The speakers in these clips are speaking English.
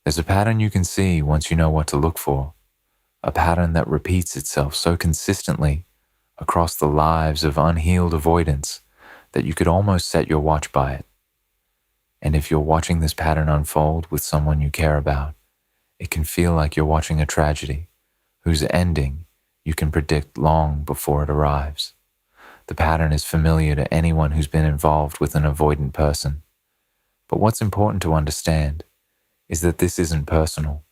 There's a pattern you can see once you know what to look for, a pattern that repeats itself so consistently across the lives of unhealed avoidants that you could almost set your watch by it. And if you're watching this pattern unfold with someone you care about, it can feel like you're watching a tragedy whose ending you can predict long before it arrives. The pattern is familiar to anyone who's been involved with an avoidant person. But what's important to understand is that this isn't personal.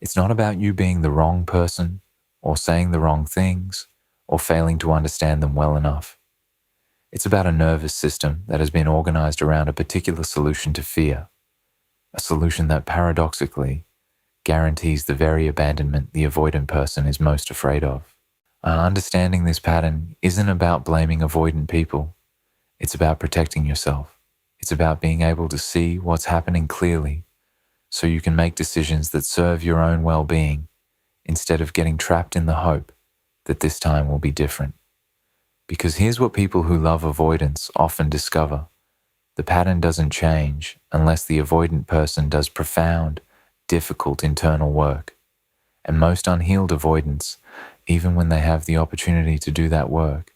It's not about you being the wrong person or saying the wrong things or failing to understand them well enough. It's about a nervous system that has been organized around a particular solution to fear, a solution that paradoxically guarantees the very abandonment the avoidant person is most afraid of. Understanding this pattern isn't about blaming avoidant people. It's about protecting yourself. It's about being able to see what's happening clearly so you can make decisions that serve your own well-being instead of getting trapped in the hope that this time will be different. Because here's what people who love avoidance often discover. The pattern doesn't change unless the avoidant person does profound, difficult internal work. And most unhealed avoidants, even when they have the opportunity to do that work,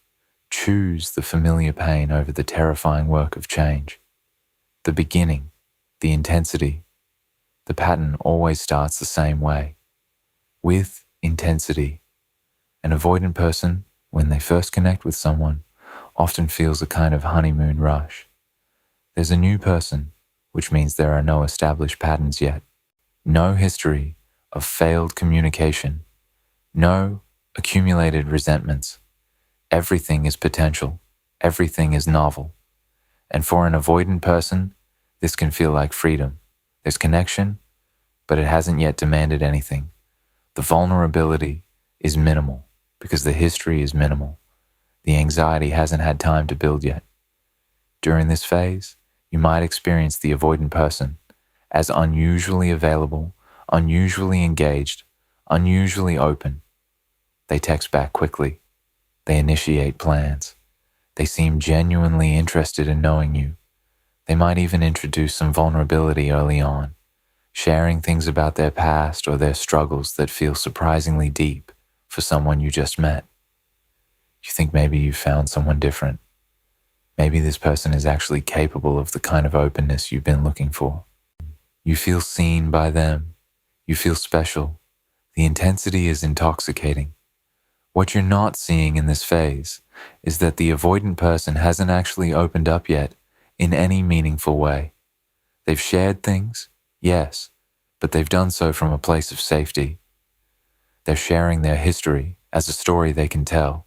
choose the familiar pain over the terrifying work of change. The beginning, the intensity, the pattern always starts the same way, with intensity. An avoidant person, when they first connect with someone, often feels a kind of honeymoon rush. There's a new person, which means there are no established patterns yet, no history of failed communication, no accumulated resentments. Everything is potential, everything is novel. And for an avoidant person, this can feel like freedom. There's connection, but it hasn't yet demanded anything. The vulnerability is minimal because the history is minimal. The anxiety hasn't had time to build yet. During this phase, you might experience the avoidant person as unusually available, unusually engaged, unusually open. They text back quickly. They initiate plans. They seem genuinely interested in knowing you. They might even introduce some vulnerability early on, sharing things about their past or their struggles that feel surprisingly deep for someone you just met. You think maybe you found someone different. Maybe this person is actually capable of the kind of openness you've been looking for. You feel seen by them. You feel special. The intensity is intoxicating. What you're not seeing in this phase is that the avoidant person hasn't actually opened up yet in any meaningful way. They've shared things, yes, but they've done so from a place of safety. They're sharing their history as a story they can tell,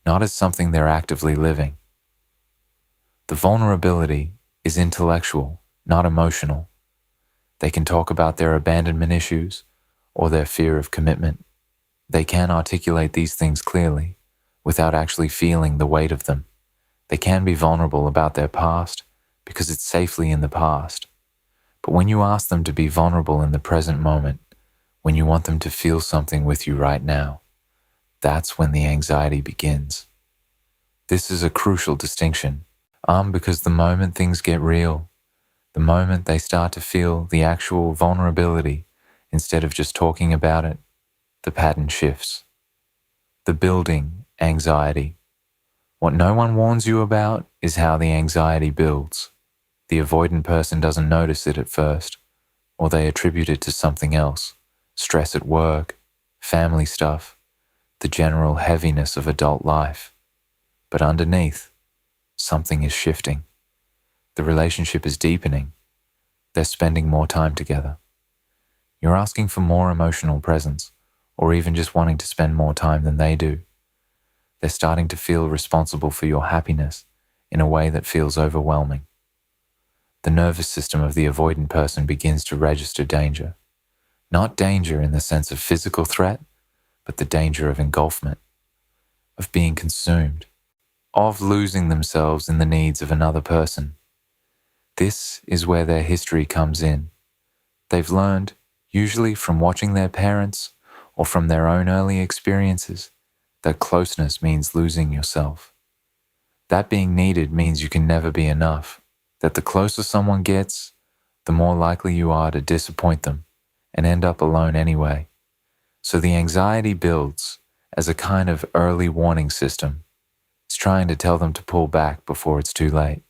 not as something they're actively living. The vulnerability is intellectual, not emotional. They can talk about their abandonment issues or their fear of commitment. They can articulate these things clearly without actually feeling the weight of them. They can be vulnerable about their past because it's safely in the past. But when you ask them to be vulnerable in the present moment, when you want them to feel something with you right now, that's when the anxiety begins. This is a crucial distinction, because the moment things get real, the moment they start to feel the actual vulnerability instead of just talking about it, the pattern shifts. The building anxiety. What no one warns you about is how the anxiety builds. The avoidant person doesn't notice it at first, or they attribute it to something else. Stress at work, family stuff, the general heaviness of adult life. But underneath, something is shifting. The relationship is deepening. They're spending more time together. You're asking for more emotional presence, or even just wanting to spend more time than they do. They're starting to feel responsible for your happiness in a way that feels overwhelming. The nervous system of the avoidant person begins to register danger. Not danger in the sense of physical threat, but the danger of engulfment, of being consumed, of losing themselves in the needs of another person. This is where their history comes in. They've learned, usually from watching their parents or from their own early experiences, that closeness means losing yourself. That being needed means you can never be enough, that the closer someone gets, the more likely you are to disappoint them and end up alone anyway. So the anxiety builds as a kind of early warning system. It's trying to tell them to pull back before it's too late.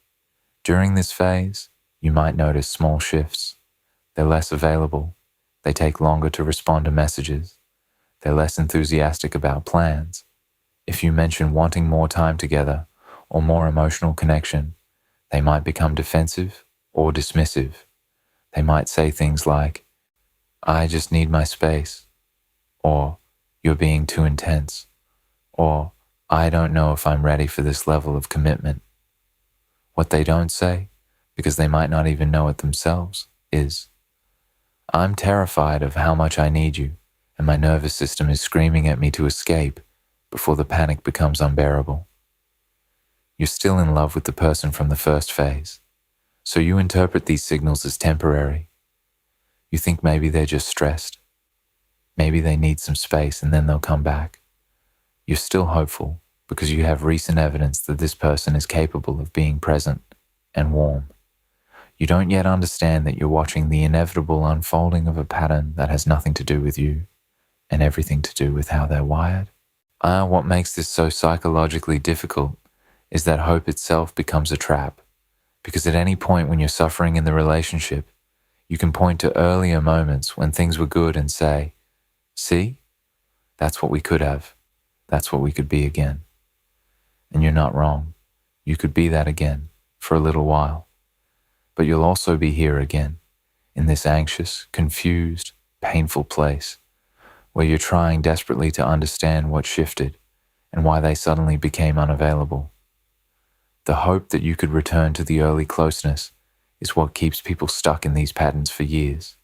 During this phase, you might notice small shifts. They're less available. They take longer to respond to messages. They're less enthusiastic about plans. If you mention wanting more time together or more emotional connection, they might become defensive or dismissive. They might say things like, "I just need my space," or "You're being too intense," or "I don't know if I'm ready for this level of commitment." What they don't say, because they might not even know it themselves, is, "I'm terrified of how much I need you, and my nervous system is screaming at me to escape before the panic becomes unbearable." You're still in love with the person from the first phase, so you interpret these signals as temporary. You think maybe they're just stressed. Maybe they need some space and then they'll come back. You're still hopeful because you have recent evidence that this person is capable of being present and warm. You don't yet understand that you're watching the inevitable unfolding of a pattern that has nothing to do with you and everything to do with how they're wired. What makes this so psychologically difficult is that hope itself becomes a trap, because at any point when you're suffering in the relationship, you can point to earlier moments when things were good and say, "See, that's what we could have. That's what we could be again." And you're not wrong. You could be that again for a little while. But you'll also be here again, in this anxious, confused, painful place, where you're trying desperately to understand what shifted and why they suddenly became unavailable. The hope that you could return to the early closeness is what keeps people stuck in these patterns for years.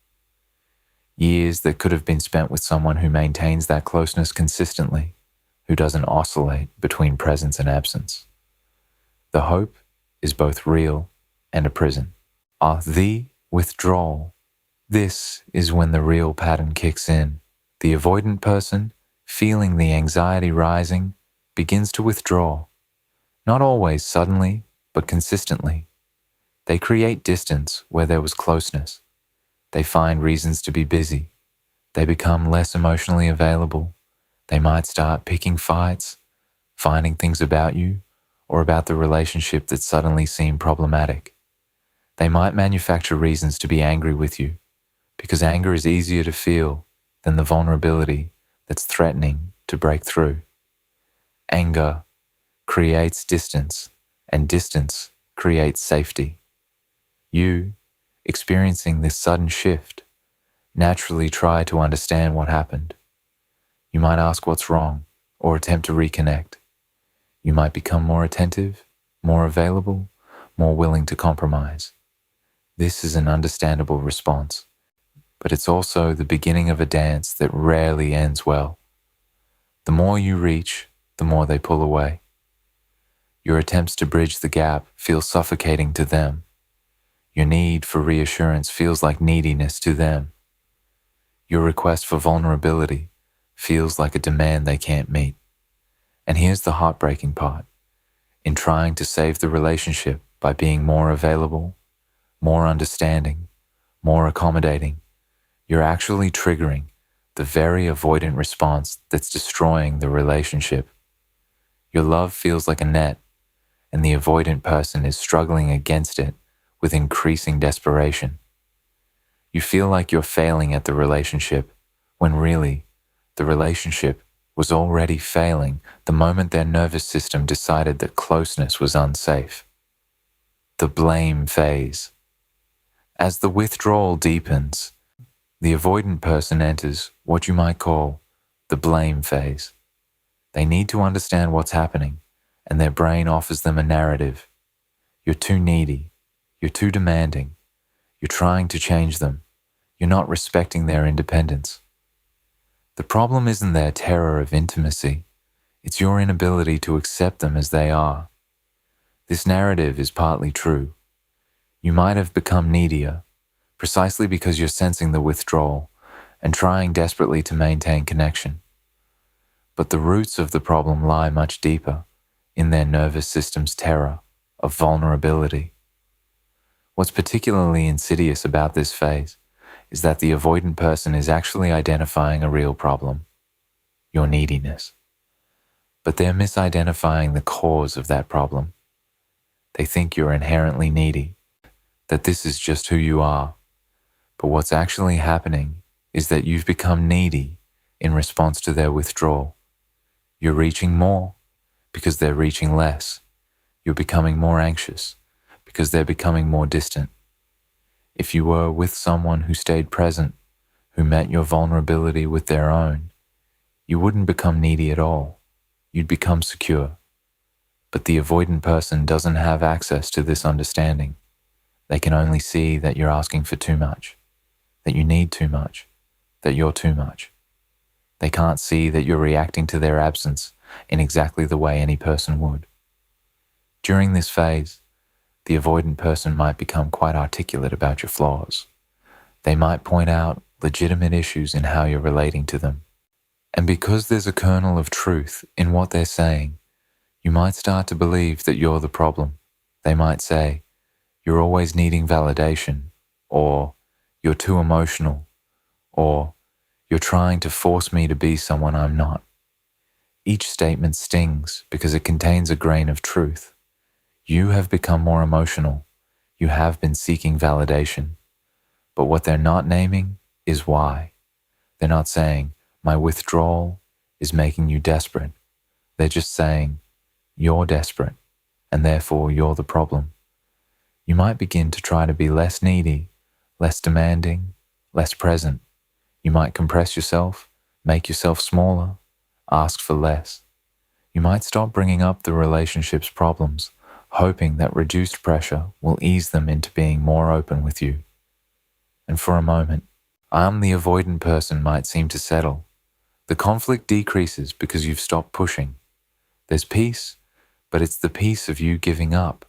Years that could have been spent with someone who maintains that closeness consistently, who doesn't oscillate between presence and absence. The hope is both real and a prison. The withdrawal. This is when the real pattern kicks in. The avoidant person, feeling the anxiety rising, begins to withdraw. Not always suddenly, but consistently. They create distance where there was closeness. They find reasons to be busy. They become less emotionally available. They might start picking fights, finding things about you or about the relationship that suddenly seem problematic. They might manufacture reasons to be angry with you, because anger is easier to feel than the vulnerability that's threatening to break through. Anger creates distance, and distance creates safety. You, experiencing this sudden shift, naturally try to understand what happened. You might ask what's wrong, or attempt to reconnect. You might become more attentive, more available, more willing to compromise. This is an understandable response, but it's also the beginning of a dance that rarely ends well. The more you reach, the more they pull away. Your attempts to bridge the gap feel suffocating to them. Your need for reassurance feels like neediness to them. Your request for vulnerability feels like a demand they can't meet. And here's the heartbreaking part. In trying to save the relationship by being more available, more understanding, more accommodating, you're actually triggering the very avoidant response that's destroying the relationship. Your love feels like a net, and the avoidant person is struggling against it with increasing desperation. You feel like you're failing at the relationship, when really, the relationship was already failing the moment their nervous system decided that closeness was unsafe. The blame phase. As the withdrawal deepens, the avoidant person enters what you might call the blame phase. They need to understand what's happening, and their brain offers them a narrative. You're too needy. You're too demanding. You're trying to change them. You're not respecting their independence. The problem isn't their terror of intimacy. It's your inability to accept them as they are. This narrative is partly true. You might have become needier, precisely because you're sensing the withdrawal and trying desperately to maintain connection. But the roots of the problem lie much deeper, in their nervous system's terror of vulnerability. What's particularly insidious about this phase is that the avoidant person is actually identifying a real problem, your neediness. But they're misidentifying the cause of that problem. They think you're inherently needy, that this is just who you are. But what's actually happening is that you've become needy in response to their withdrawal. You're reaching more because they're reaching less. You're becoming more anxious because they're becoming more distant. If you were with someone who stayed present, who met your vulnerability with their own, you wouldn't become needy at all. You'd become secure. But the avoidant person doesn't have access to this understanding. They can only see that you're asking for too much, that you need too much, that you're too much. They can't see that you're reacting to their absence in exactly the way any person would. During this phase, the avoidant person might become quite articulate about your flaws. They might point out legitimate issues in how you're relating to them. And because there's a kernel of truth in what they're saying, you might start to believe that you're the problem. They might say, "You're always needing validation," or "You're too emotional," or "You're trying to force me to be someone I'm not." Each statement stings because it contains a grain of truth. You have become more emotional. You have been seeking validation. But what they're not naming is why. They're not saying, "My withdrawal is making you desperate." They're just saying, "You're desperate, and therefore you're the problem." You might begin to try to be less needy, less demanding, less present. You might compress yourself, make yourself smaller, ask for less. You might stop bringing up the relationship's problems, hoping that reduced pressure will ease them into being more open with you. And for a moment, "I'm the avoidant person" might seem to settle. The conflict decreases because you've stopped pushing. There's peace, but it's the peace of you giving up.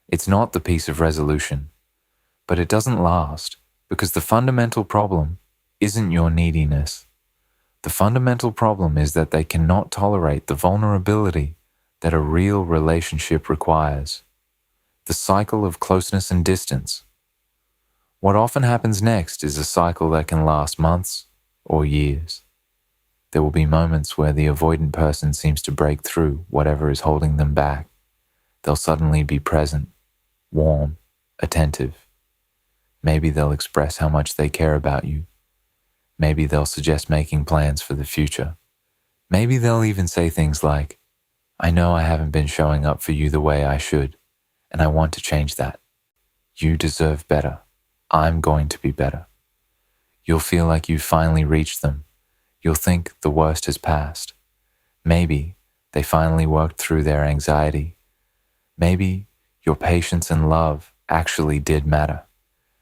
It's not the peace of resolution. But it doesn't last because the fundamental problem isn't your neediness. The fundamental problem is that they cannot tolerate the vulnerability that a real relationship requires. The cycle of closeness and distance. What often happens next is a cycle that can last months or years. There will be moments where the avoidant person seems to break through whatever is holding them back. They'll suddenly be present, warm, attentive. Maybe they'll express how much they care about you. Maybe they'll suggest making plans for the future. Maybe they'll even say things like, "I know I haven't been showing up for you the way I should, and I want to change that. You deserve better. I'm going to be better." You'll feel like you've finally reached them. You'll think the worst has passed. Maybe they finally worked through their anxiety. Maybe your patience and love actually did matter,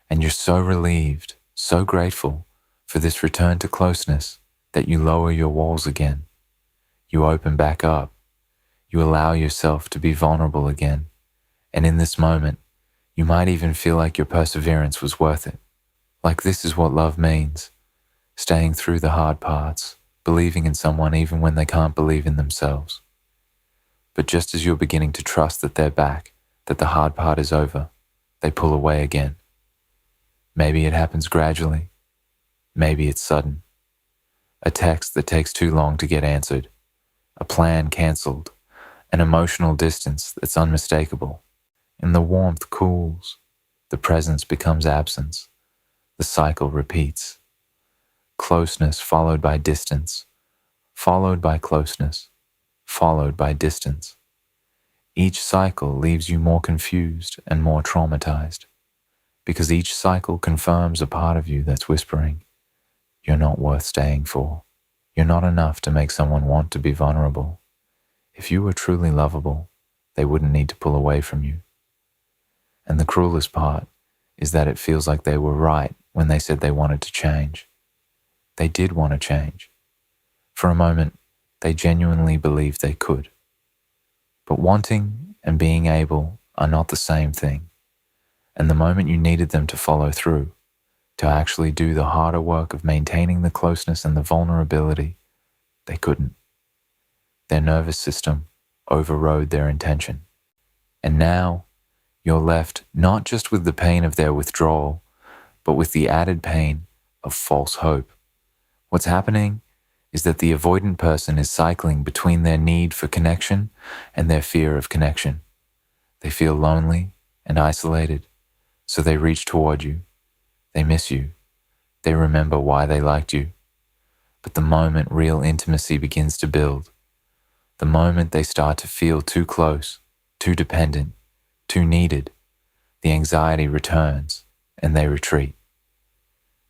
and you're so relieved, so grateful for this return to closeness that you lower your walls again. You open back up. You allow yourself to be vulnerable again. And in this moment, you might even feel like your perseverance was worth it. Like this is what love means. Staying through the hard parts, believing in someone even when they can't believe in themselves. But just as you're beginning to trust that they're back, that the hard part is over, they pull away again. Maybe it happens gradually. Maybe it's sudden. A text that takes too long to get answered. A plan cancelled. An emotional distance that's unmistakable. And the warmth cools. The presence becomes absence. The cycle repeats. Closeness followed by distance. Followed by closeness. Followed by distance. Each cycle leaves you more confused and more traumatized. Because each cycle confirms a part of you that's whispering, "You're not worth staying for. You're not enough to make someone want to be vulnerable. If you were truly lovable, they wouldn't need to pull away from you." And the cruelest part is that it feels like they were right when they said they wanted to change. They did want to change. For a moment, they genuinely believed they could. But wanting and being able are not the same thing. And the moment you needed them to follow through, to actually do the harder work of maintaining the closeness and the vulnerability, they couldn't. Their nervous system overrode their intention. And now You're left not just with the pain of their withdrawal, but with the added pain of false hope. What's happening is that the avoidant person is cycling between their need for connection and their fear of connection. They feel lonely and isolated, so they reach toward you. They miss you. They remember why they liked you. But the moment real intimacy begins to build, the moment they start to feel too close, too dependent, too needed, the anxiety returns and they retreat.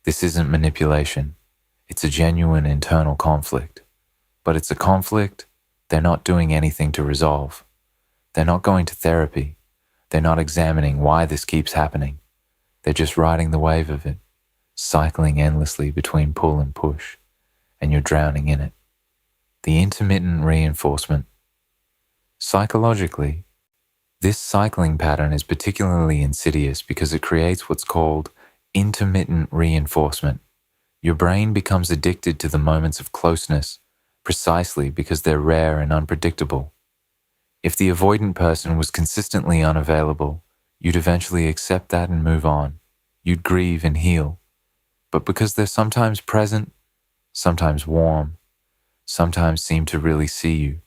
This isn't manipulation. It's a genuine internal conflict. But it's a conflict they're not doing anything to resolve. They're not going to therapy. They're not examining why this keeps happening. They're just riding the wave of it, cycling endlessly between pull and push, and you're drowning in it. The intermittent reinforcement. Psychologically, this cycling pattern is particularly insidious because it creates what's called intermittent reinforcement. Your brain becomes addicted to the moments of closeness precisely because they're rare and unpredictable. If the avoidant person was consistently unavailable, you'd eventually accept that and move on. You'd grieve and heal. But because they're sometimes present, sometimes warm, sometimes seem to really see you,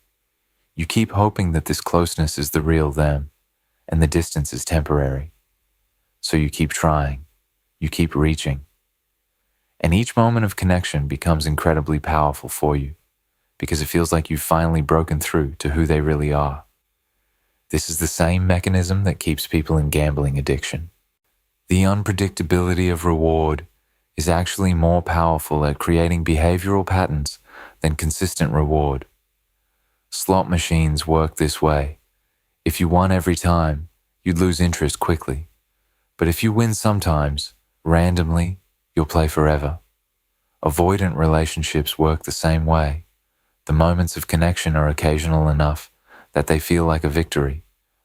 you keep hoping that this closeness is the real them, and the distance is temporary. So you keep trying, you keep reaching. And each moment of connection becomes incredibly powerful for you, because it feels like you've finally broken through to who they really are. This is the same mechanism that keeps people in gambling addiction. The unpredictability of reward is actually more powerful at creating behavioral patterns than consistent reward. Slot machines work this way. If you won every time, you'd lose interest quickly. But if you win sometimes, randomly, you'll play forever. Avoidant relationships work the same way. The moments of connection are occasional enough that they feel like a victory,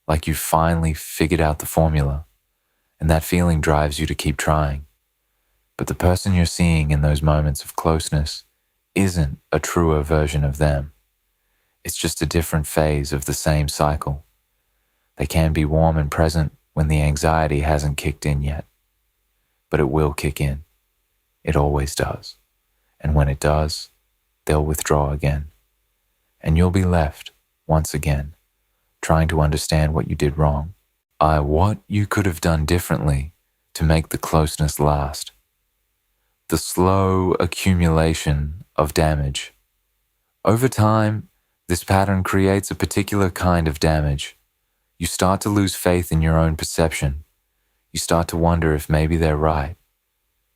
like you've finally figured out the formula, and that feeling drives you to keep trying. But the person you're seeing in those moments of closeness isn't a truer version of them. It's just a different phase of the same cycle. They can be warm and present when the anxiety hasn't kicked in yet. But it will kick in. It always does. And when it does, they'll withdraw again. And you'll be left, once again, trying to understand what you did wrong. What you could have done differently to make the closeness last. The slow accumulation of damage. Over time, this pattern creates a particular kind of damage. You start to lose faith in your own perception. You start to wonder if maybe they're right.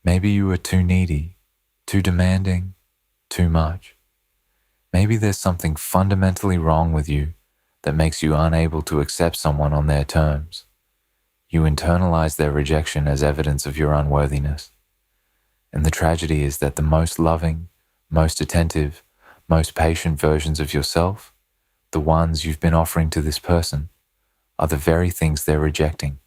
Maybe you were too needy, too demanding, too much. Maybe there's something fundamentally wrong with you that makes you unable to accept someone on their terms. You internalize their rejection as evidence of your unworthiness. And the tragedy is that the most loving, most attentive, most patient versions of yourself, the ones you've been offering to this person, are the very things they're rejecting.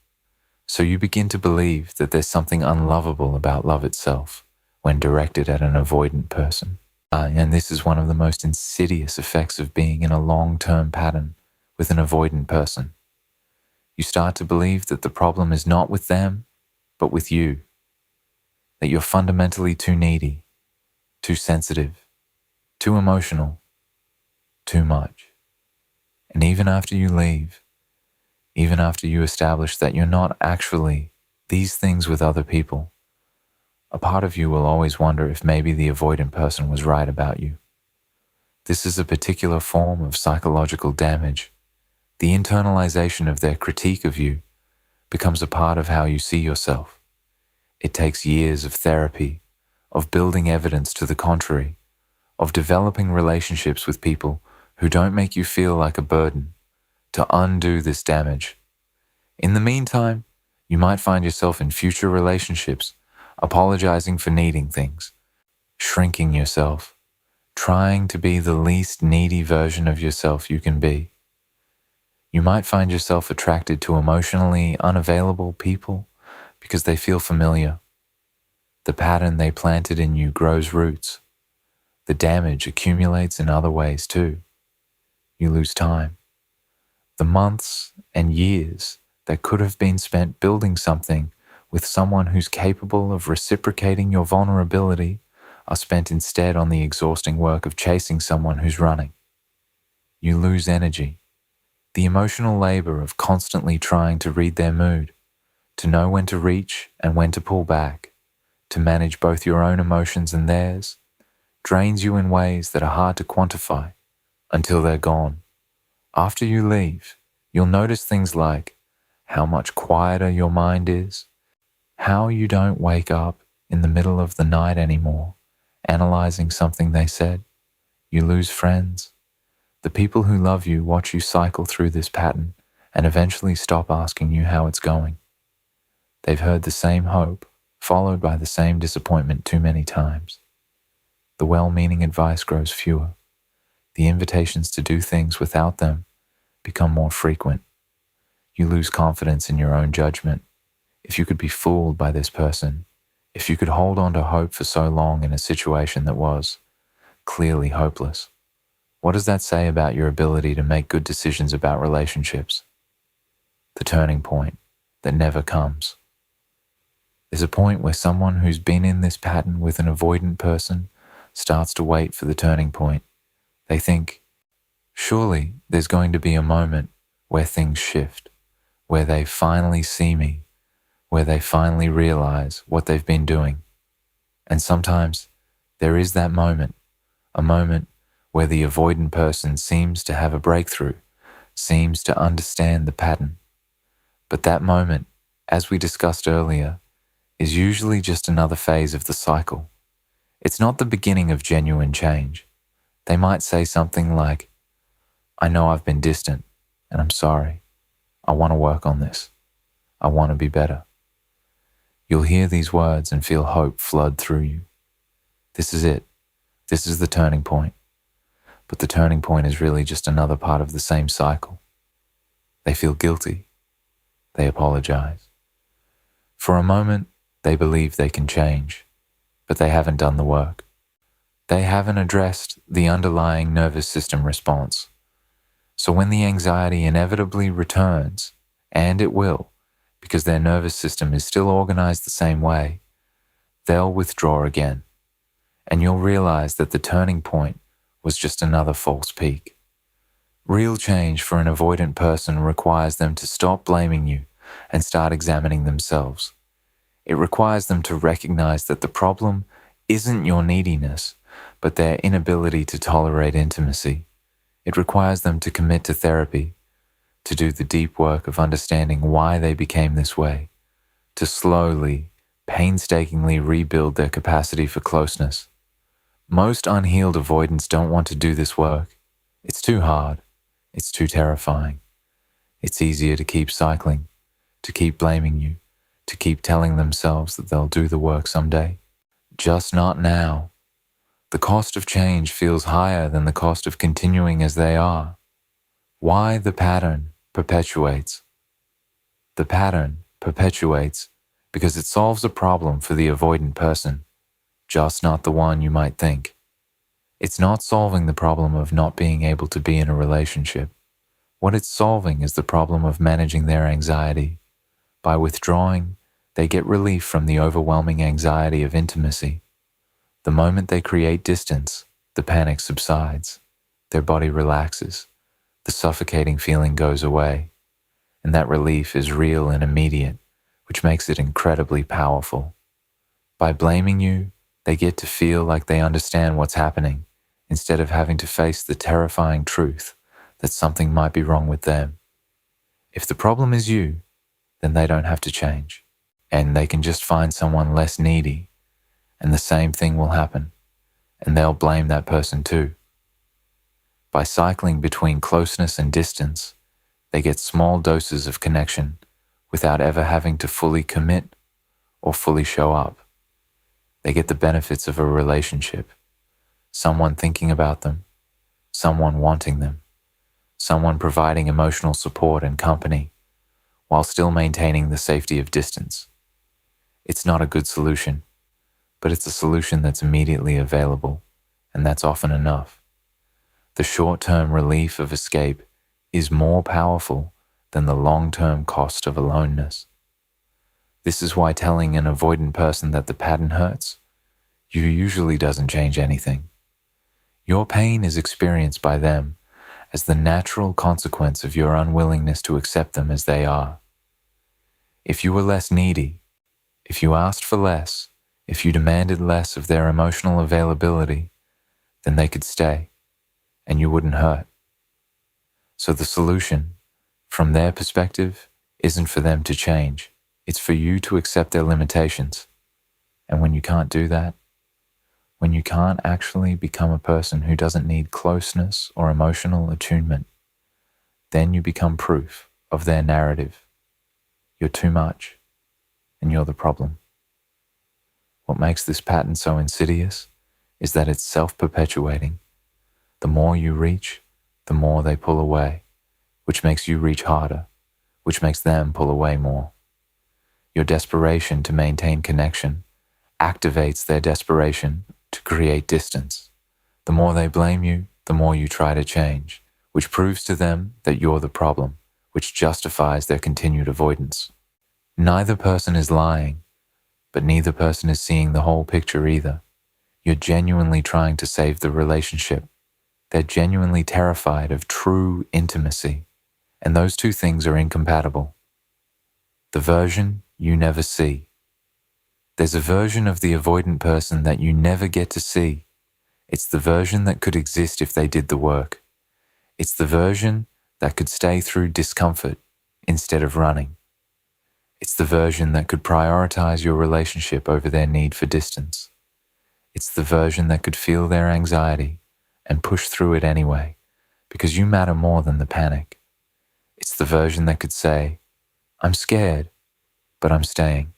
So you begin to believe that there's something unlovable about love itself when directed at an avoidant person. And this is one of the most insidious effects of being in a long-term pattern with an avoidant person. You start to believe that the problem is not with them, but with you. That you're fundamentally too needy, too sensitive, too emotional, too much. And even after you leave, even after you establish that you're not actually these things with other people, a part of you will always wonder if maybe the avoidant person was right about you. This is a particular form of psychological damage. The internalization of their critique of you becomes a part of how you see yourself. It takes years of therapy, of building evidence to the contrary, of developing relationships with people who don't make you feel like a burden, to undo this damage. In the meantime, you might find yourself in future relationships apologizing for needing things, shrinking yourself, trying to be the least needy version of yourself you can be. You might find yourself attracted to emotionally unavailable people because they feel familiar. The pattern they planted in you grows roots. The damage accumulates in other ways too. You lose time. The months and years that could have been spent building something with someone who's capable of reciprocating your vulnerability are spent instead on the exhausting work of chasing someone who's running. You lose energy, the emotional labor of constantly trying to read their mood, to know when to reach and when to pull back, to manage both your own emotions and theirs, drains you in ways that are hard to quantify until they're gone. After you leave, you'll notice things like how much quieter your mind is, how you don't wake up in the middle of the night anymore, analyzing something they said. You lose friends. The people who love you watch you cycle through this pattern and eventually stop asking you how it's going. They've heard the same hope, followed by the same disappointment too many times. The well-meaning advice grows fewer. The invitations to do things without them become more frequent. You lose confidence in your own judgment. If you could be fooled by this person, if you could hold on to hope for so long in a situation that was clearly hopeless, what does that say about your ability to make good decisions about relationships? The turning point that never comes. There's a point where someone who's been in this pattern with an avoidant person starts to wait for the turning point. They think, surely there's going to be a moment where things shift, where they finally see me, where they finally realize what they've been doing. And sometimes there is that moment, a moment where the avoidant person seems to have a breakthrough, seems to understand the pattern. But that moment, as we discussed earlier, is usually just another phase of the cycle. It's not the beginning of genuine change. They might say something like, I know I've been distant, and I'm sorry. I want to work on this. I want to be better. You'll hear these words and feel hope flood through you. This is it. This is the turning point. But the turning point is really just another part of the same cycle. They feel guilty. They apologize. For a moment, they believe they can change, but they haven't done the work. They haven't addressed the underlying nervous system response. So when the anxiety inevitably returns, and it will, because their nervous system is still organized the same way, they'll withdraw again. And you'll realize that the turning point was just another false peak. Real change for an avoidant person requires them to stop blaming you and start examining themselves. It requires them to recognize that the problem isn't your neediness, but their inability to tolerate intimacy. It requires them to commit to therapy, to do the deep work of understanding why they became this way, to slowly, painstakingly rebuild their capacity for closeness. Most unhealed avoidants don't want to do this work. It's too hard. It's too terrifying. It's easier to keep cycling, to keep blaming you, to keep telling themselves that they'll do the work someday. Just not now. The cost of change feels higher than the cost of continuing as they are. Why the pattern perpetuates? The pattern perpetuates because it solves a problem for the avoidant person, just not the one you might think. It's not solving the problem of not being able to be in a relationship. What it's solving is the problem of managing their anxiety. By withdrawing, they get relief from the overwhelming anxiety of intimacy. The moment they create distance, the panic subsides. Their body relaxes. The suffocating feeling goes away. And that relief is real and immediate, which makes it incredibly powerful. By blaming you, they get to feel like they understand what's happening, instead of having to face the terrifying truth that something might be wrong with them. If the problem is you, then they don't have to change, and they can just find someone less needy, and the same thing will happen, and they'll blame that person too. By cycling between closeness and distance, they get small doses of connection without ever having to fully commit or fully show up. They get the benefits of a relationship, someone thinking about them, someone wanting them, someone providing emotional support and company, while still maintaining the safety of distance. It's not a good solution, but it's a solution that's immediately available, and that's often enough. The short-term relief of escape is more powerful than the long-term cost of aloneness. This is why telling an avoidant person that the pattern hurts usually doesn't change anything. Your pain is experienced by them as the natural consequence of your unwillingness to accept them as they are. If you were less needy, if you asked for less, if you demanded less of their emotional availability, then they could stay, and you wouldn't hurt. So the solution, from their perspective, isn't for them to change. It's for you to accept their limitations. And when you can't do that, when you can't actually become a person who doesn't need closeness or emotional attunement, then you become proof of their narrative. You're too much, and you're the problem. What makes this pattern so insidious is that it's self-perpetuating. The more you reach, the more they pull away, which makes you reach harder, which makes them pull away more. Your desperation to maintain connection activates their desperation to create distance. The more they blame you, the more you try to change, which proves to them that you're the problem, which justifies their continued avoidance. Neither person is lying, but neither person is seeing the whole picture either. You're genuinely trying to save the relationship. They're genuinely terrified of true intimacy, and those two things are incompatible. The version you never see. There's a version of the avoidant person that you never get to see. It's the version that could exist if they did the work. It's the version that could stay through discomfort instead of running. It's the version that could prioritize your relationship over their need for distance. It's the version that could feel their anxiety and push through it anyway, because you matter more than the panic. It's the version that could say, I'm scared, but I'm staying.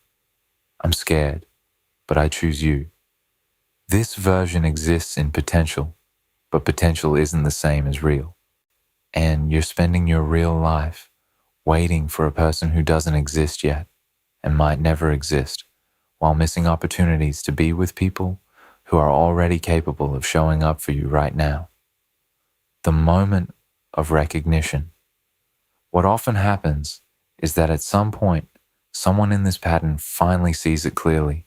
I'm scared, but I choose you. This version exists in potential, but potential isn't the same as real. And you're spending your real life waiting for a person who doesn't exist yet and might never exist, while missing opportunities to be with people who are already capable of showing up for you right now. The moment of recognition. What often happens is that at some point, someone in this pattern finally sees it clearly.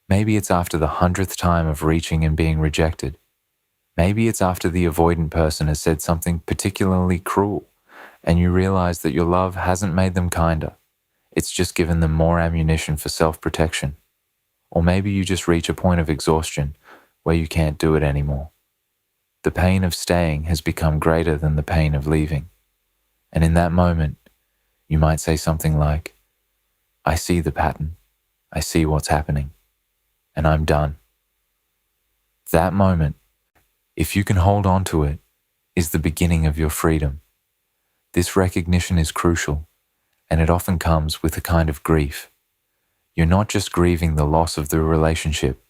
Maybe it's after the 100th time of reaching and being rejected. Maybe it's after the avoidant person has said something particularly cruel, and you realize that your love hasn't made them kinder. It's just given them more ammunition for self-protection. Or maybe you just reach a point of exhaustion where you can't do it anymore. The pain of staying has become greater than the pain of leaving. And in that moment, you might say something like, I see the pattern. I see what's happening. And I'm done. That moment, if you can hold on to it, is the beginning of your freedom. This recognition is crucial, and it often comes with a kind of grief. You're not just grieving the loss of the relationship.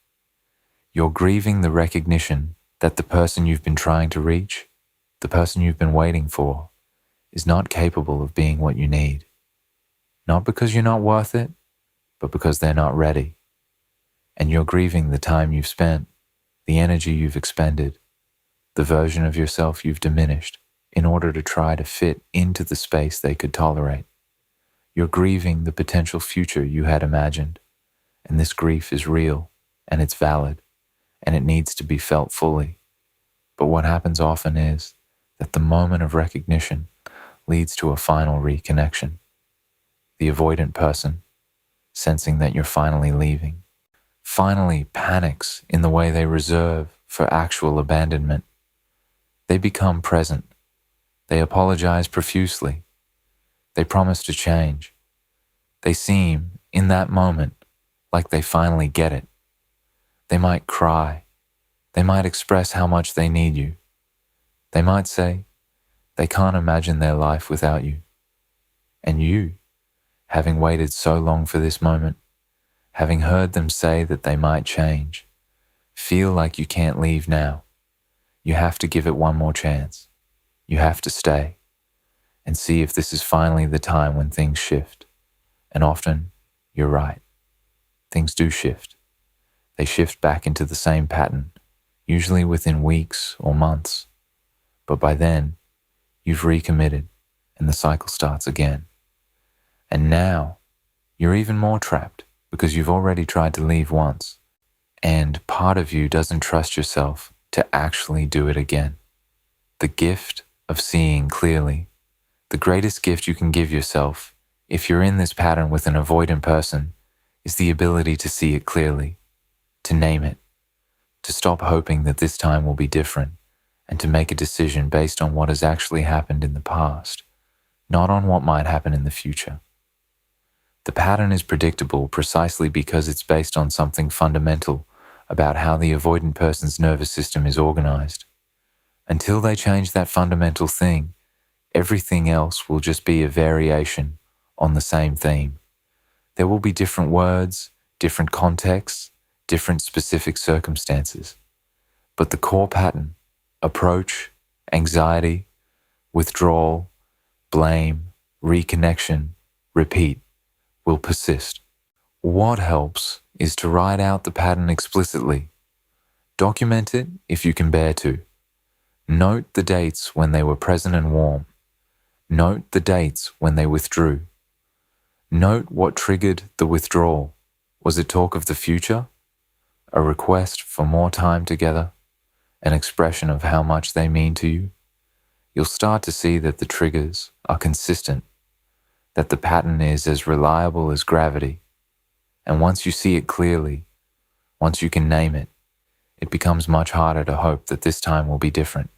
You're grieving the recognition that the person you've been trying to reach, the person you've been waiting for, is not capable of being what you need. Not because you're not worth it, but because they're not ready. And you're grieving the time you've spent, the energy you've expended, the version of yourself you've diminished in order to try to fit into the space they could tolerate. You're grieving the potential future you had imagined, and this grief is real, and it's valid, and it needs to be felt fully. But what happens often is that the moment of recognition leads to a final reconnection. The avoidant person, sensing that you're finally leaving, finally panics in the way they reserve for actual abandonment. They become present. They apologize profusely. They promise to change. They seem, in that moment, like they finally get it. They might cry. They might express how much they need you. They might say they can't imagine their life without you. And you, having waited so long for this moment, having heard them say that they might change, feel like you can't leave now. You have to give it one more chance. You have to stay and see if this is finally the time when things shift. And often, you're right. Things do shift. They shift back into the same pattern, usually within weeks or months. But by then, you've recommitted, and the cycle starts again. And now you're even more trapped because you've already tried to leave once, and part of you doesn't trust yourself to actually do it again. The gift of seeing clearly, the greatest gift you can give yourself if you're in this pattern with an avoidant person, is the ability to see it clearly, to name it, to stop hoping that this time will be different, and to make a decision based on what has actually happened in the past, not on what might happen in the future. The pattern is predictable precisely because it's based on something fundamental about how the avoidant person's nervous system is organized. Until they change that fundamental thing, everything else will just be a variation on the same theme. There will be different words, different contexts, different specific circumstances. But the core pattern, approach, anxiety, withdrawal, blame, reconnection, repeat, will persist. What helps is to write out the pattern explicitly. Document it if you can bear to. Note the dates when they were present and warm. Note the dates when they withdrew. Note what triggered the withdrawal. Was it talk of the future? A request for more time together? An expression of how much they mean to you? You'll start to see that the triggers are consistent, that the pattern is as reliable as gravity. And once you see it clearly, once you can name it, it becomes much harder to hope that this time will be different,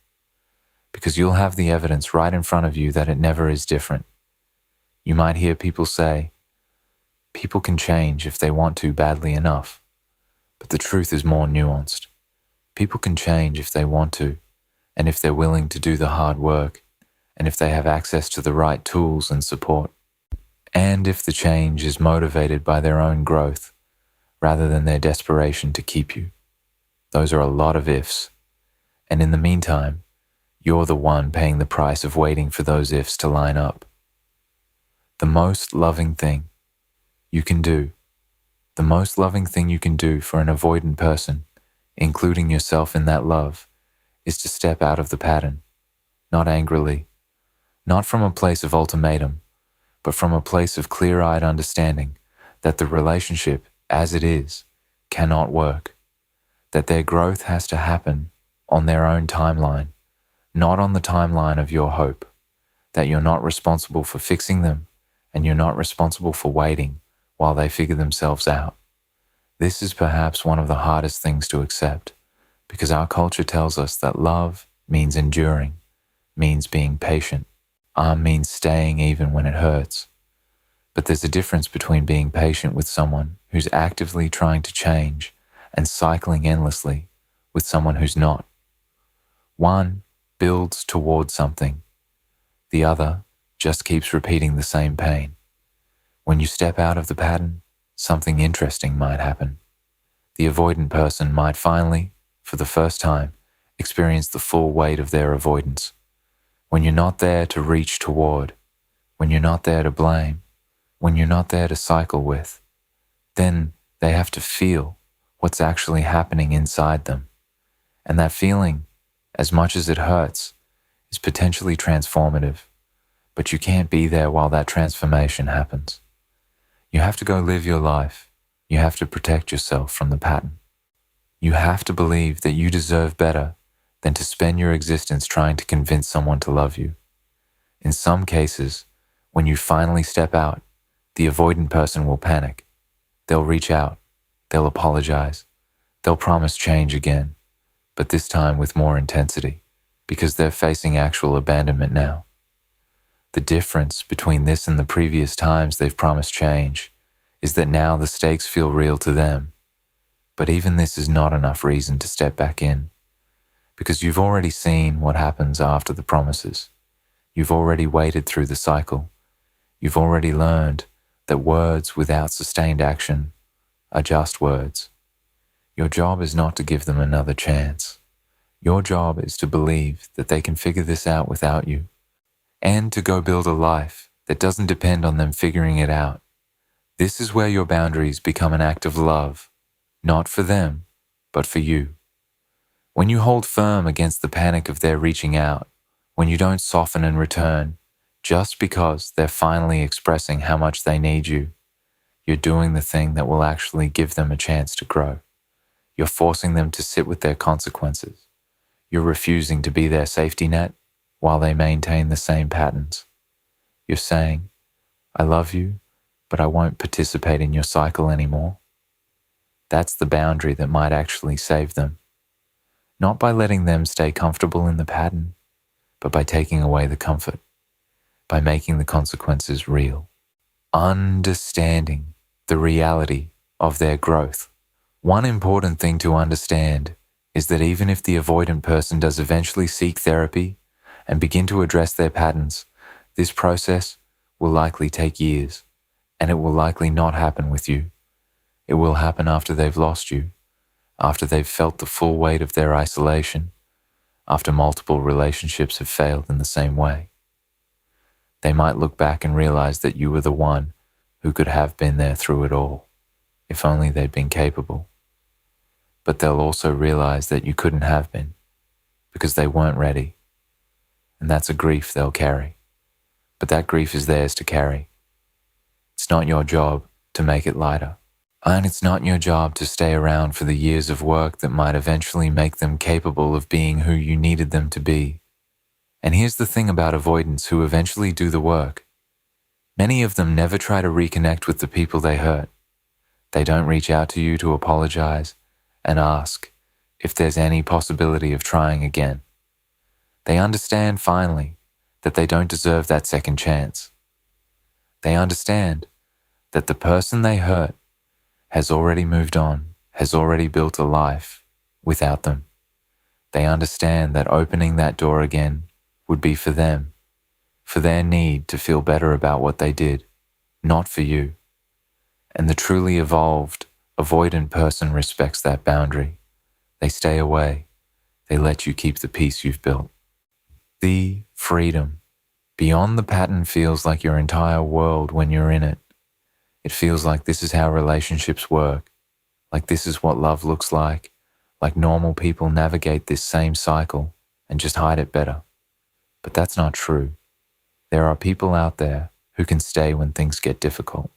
because you'll have the evidence right in front of you that it never is different. You might hear people say, people can change if they want to badly enough, but the truth is more nuanced. People can change if they want to, and if they're willing to do the hard work, and if they have access to the right tools and support, and if the change is motivated by their own growth rather than their desperation to keep you. Those are a lot of ifs, and in the meantime, you're the one paying the price of waiting for those ifs to line up. The most loving thing you can do, the most loving thing you can do for an avoidant person, including yourself in that love, is to step out of the pattern, not angrily, not from a place of ultimatum, but from a place of clear-eyed understanding that the relationship, as it is, cannot work, that their growth has to happen on their own timeline, not on the timeline of your hope, that you're not responsible for fixing them, and you're not responsible for waiting while they figure themselves out. This is perhaps one of the hardest things to accept, because our culture tells us that love means enduring, means being patient, means staying even when it hurts. But there's a difference between being patient with someone who's actively trying to change and cycling endlessly with someone who's not. One builds towards something. The other just keeps repeating the same pain. When you step out of the pattern, something interesting might happen. The avoidant person might finally, for the first time, experience the full weight of their avoidance. When you're not there to reach toward, when you're not there to blame, when you're not there to cycle with, then they have to feel what's actually happening inside them. And that feeling, as much as it hurts, is potentially transformative, but you can't be there while that transformation happens. You have to go live your life. You have to protect yourself from the pattern. You have to believe that you deserve better than to spend your existence trying to convince someone to love you. In some cases, when you finally step out, the avoidant person will panic. They'll reach out. They'll apologize. They'll promise change again, but this time with more intensity, because they're facing actual abandonment now. The difference between this and the previous times they've promised change is that now the stakes feel real to them. But even this is not enough reason to step back in, because you've already seen what happens after the promises. You've already waded through the cycle. You've already learned that words without sustained action are just words. Your job is not to give them another chance. Your job is to believe that they can figure this out without you, and to go build a life that doesn't depend on them figuring it out. This is where your boundaries become an act of love, not for them, but for you. When you hold firm against the panic of their reaching out, when you don't soften in return, Just because they're finally expressing how much they need you, you're doing the thing that will actually give them a chance to grow. You're forcing them to sit with their consequences. You're refusing to be their safety net while they maintain the same patterns. You're saying, I love you, but I won't participate in your cycle anymore. That's the boundary that might actually save them. Not by letting them stay comfortable in the pattern, but by taking away the comfort, by making the consequences real. Understanding the reality of their growth. One important thing to understand is that even if the avoidant person does eventually seek therapy and begin to address their patterns, this process will likely take years, and it will likely not happen with you. It will happen after they've lost you, after they've felt the full weight of their isolation, after multiple relationships have failed in the same way. They might look back and realize that you were the one who could have been there through it all, if only they'd been capable. But they'll also realize that you couldn't have been, because they weren't ready. And that's a grief they'll carry. But that grief is theirs to carry. It's not your job to make it lighter. And it's not your job to stay around for the years of work that might eventually make them capable of being who you needed them to be. And here's the thing about avoidants who eventually do the work. Many of them never try to reconnect with the people they hurt. They don't reach out to you to apologize and ask if there's any possibility of trying again. They understand finally that they don't deserve that second chance. They understand that the person they hurt has already moved on, has already built a life without them. They understand that opening that door again would be for them, for their need to feel better about what they did, not for you. And the truly evolved, avoidant person respects that boundary. They stay away. They let you keep the peace you've built. The freedom. Beyond the pattern feels like your entire world when you're in it. It feels like this is how relationships work, like this is what love looks like normal people navigate this same cycle and just hide it better. But that's not true. There are people out there who can stay when things get difficult.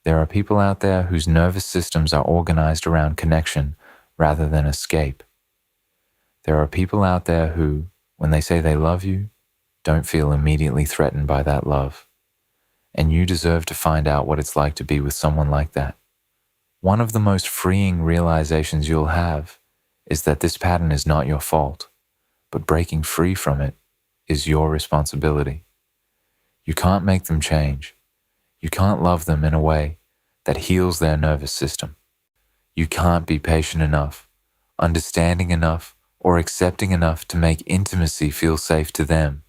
There are people out there whose nervous systems are organized around connection rather than escape. There are people out there who, when they say they love you, don't feel immediately threatened by that love. And you deserve to find out what it's like to be with someone like that. One of the most freeing realizations you'll have is that this pattern is not your fault, but breaking free from it is your responsibility. You can't make them change. You can't love them in a way that heals their nervous system. You can't be patient enough, understanding enough, or accepting enough to make intimacy feel safe to them.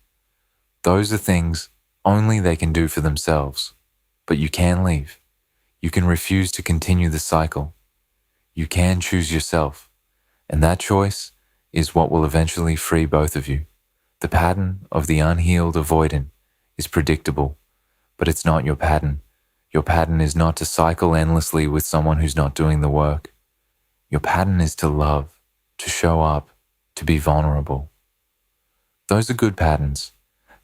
Those are things only they can do for themselves. But you can leave. You can refuse to continue the cycle. You can choose yourself. And that choice is what will eventually free both of you. The pattern of the unhealed avoidant is predictable, but it's not your pattern. Your pattern is not to cycle endlessly with someone who's not doing the work. Your pattern is to love, to show up, to be vulnerable. Those are good patterns.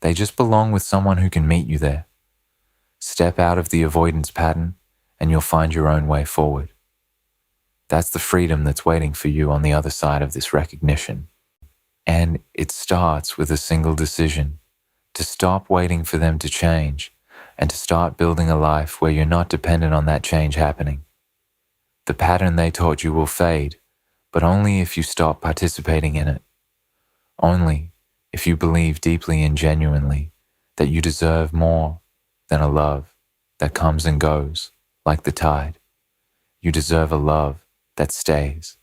They just belong with someone who can meet you there. Step out of the avoidance pattern and you'll find your own way forward. That's the freedom that's waiting for you on the other side of this recognition. And it starts with a single decision: to stop waiting for them to change and to start building a life where you're not dependent on that change happening. The pattern they taught you will fade, but only if you stop participating in it. Only if you believe deeply and genuinely that you deserve more than a love that comes and goes like the tide. You deserve a love that stays,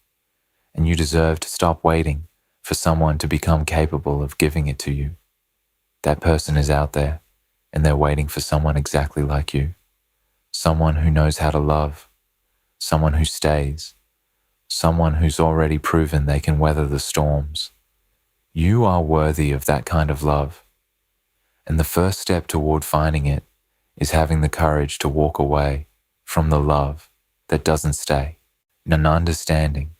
and you deserve to stop waiting for someone to become capable of giving it to you. That person is out there, and they're waiting for someone exactly like you. Someone who knows how to love, someone who stays, someone who's already proven they can weather the storms. You are worthy of that kind of love. And the first step toward finding it is having the courage to walk away from the love that doesn't stay, and understanding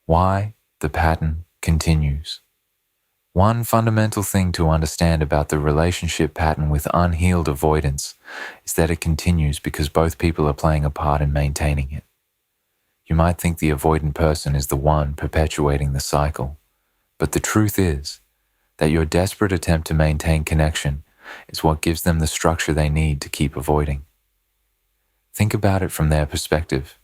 why the pattern continues, One fundamental thing to understand about the relationship pattern with unhealed avoidance is that it continues because both people are playing a part in maintaining it. You might think the avoidant person is the one perpetuating the cycle, but the truth is that your desperate attempt to maintain connection is what gives them the structure they need to keep avoiding. Think about it from their perspective.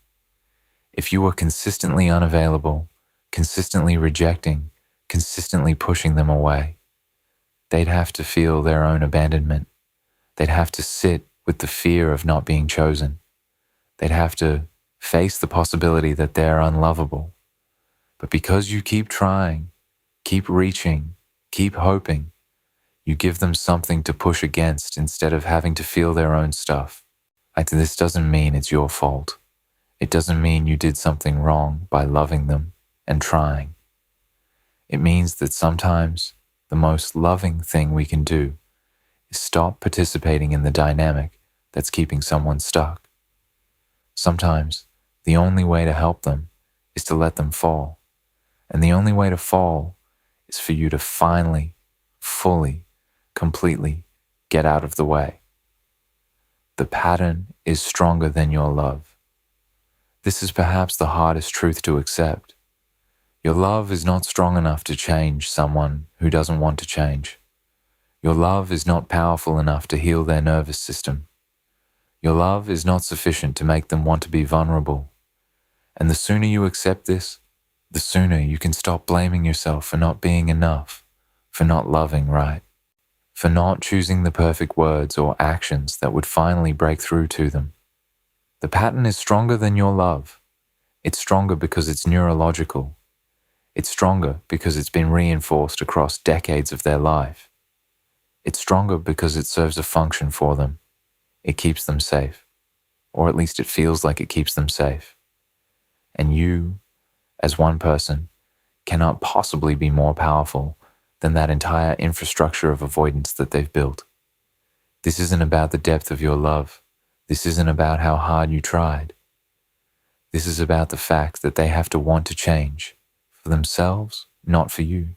If you were consistently unavailable, consistently rejecting, consistently pushing them away, they'd have to feel their own abandonment. They'd have to sit with the fear of not being chosen. They'd have to face the possibility that they're unlovable. But because you keep trying, keep reaching, keep hoping, you give them something to push against instead of having to feel their own stuff. This doesn't mean it's your fault. It doesn't mean you did something wrong by loving them and trying. It means that sometimes the most loving thing we can do is stop participating in the dynamic that's keeping someone stuck. Sometimes the only way to help them is to let them fall. And the only way to fall is for you to finally, fully, completely get out of the way. The pattern is stronger than your love. This is perhaps the hardest truth to accept. Your love is not strong enough to change someone who doesn't want to change. Your love is not powerful enough to heal their nervous system. Your love is not sufficient to make them want to be vulnerable. And the sooner you accept this, the sooner you can stop blaming yourself for not being enough, for not loving right, for not choosing the perfect words or actions that would finally break through to them. The pattern is stronger than your love. It's stronger because it's neurological. It's stronger because it's been reinforced across decades of their life. It's stronger because it serves a function for them. It keeps them safe, or at least it feels like it keeps them safe. And you, as one person, cannot possibly be more powerful than that entire infrastructure of avoidance that they've built. This isn't about the depth of your love. This isn't about how hard you tried. This is about the fact that they have to want to change, for themselves, not for you.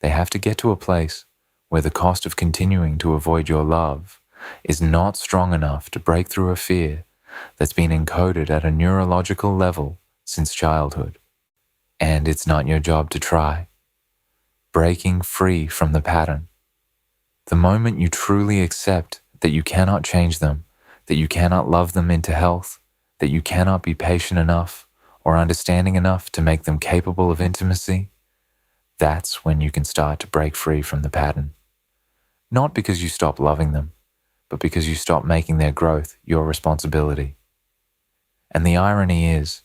They have to get to a place where the cost of continuing to avoid your love is not strong enough to break through a fear that's been encoded at a neurological level since childhood. And it's not your job to try. Breaking free from the pattern. The moment you truly accept that you cannot change them, that you cannot love them into health, that you cannot be patient enough or understanding enough to make them capable of intimacy, that's when you can start to break free from the pattern. Not because you stop loving them, but because you stop making their growth your responsibility. And the irony is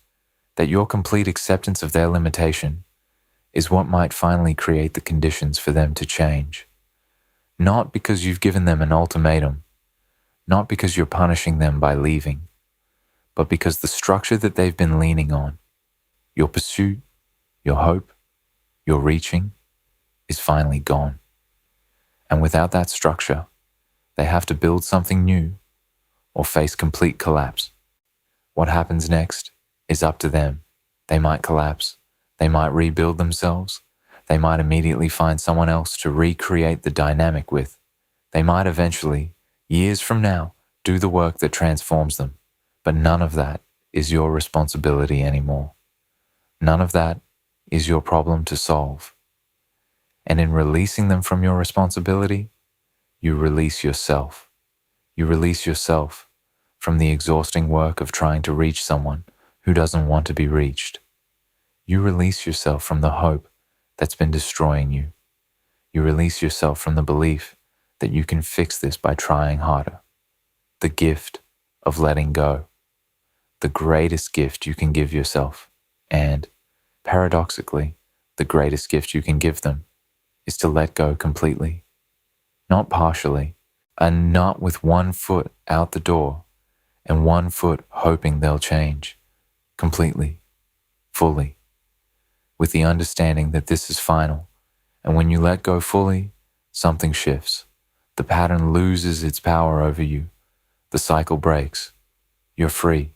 that your complete acceptance of their limitation is what might finally create the conditions for them to change. Not because you've given them an ultimatum, not because you're punishing them by leaving, but because the structure that they've been leaning on, your pursuit, your hope, your reaching, is finally gone. And without that structure, they have to build something new or face complete collapse. What happens next is up to them. They might collapse. They might rebuild themselves. They might immediately find someone else to recreate the dynamic with. They might eventually, years from now, do the work that transforms them. But none of that is your responsibility anymore. None of that is your problem to solve. And in releasing them from your responsibility, you release yourself. You release yourself from the exhausting work of trying to reach someone who doesn't want to be reached. You release yourself from the hope that's been destroying you. You release yourself from the belief that you can fix this by trying harder. The gift of letting go. The greatest gift you can give yourself, and, paradoxically, the greatest gift you can give them, is to let go completely. Not partially, and not with one foot out the door, and one foot hoping they'll change. Completely, fully, with the understanding that this is final, and when you let go fully, something shifts. The pattern loses its power over you. The cycle breaks. You're free.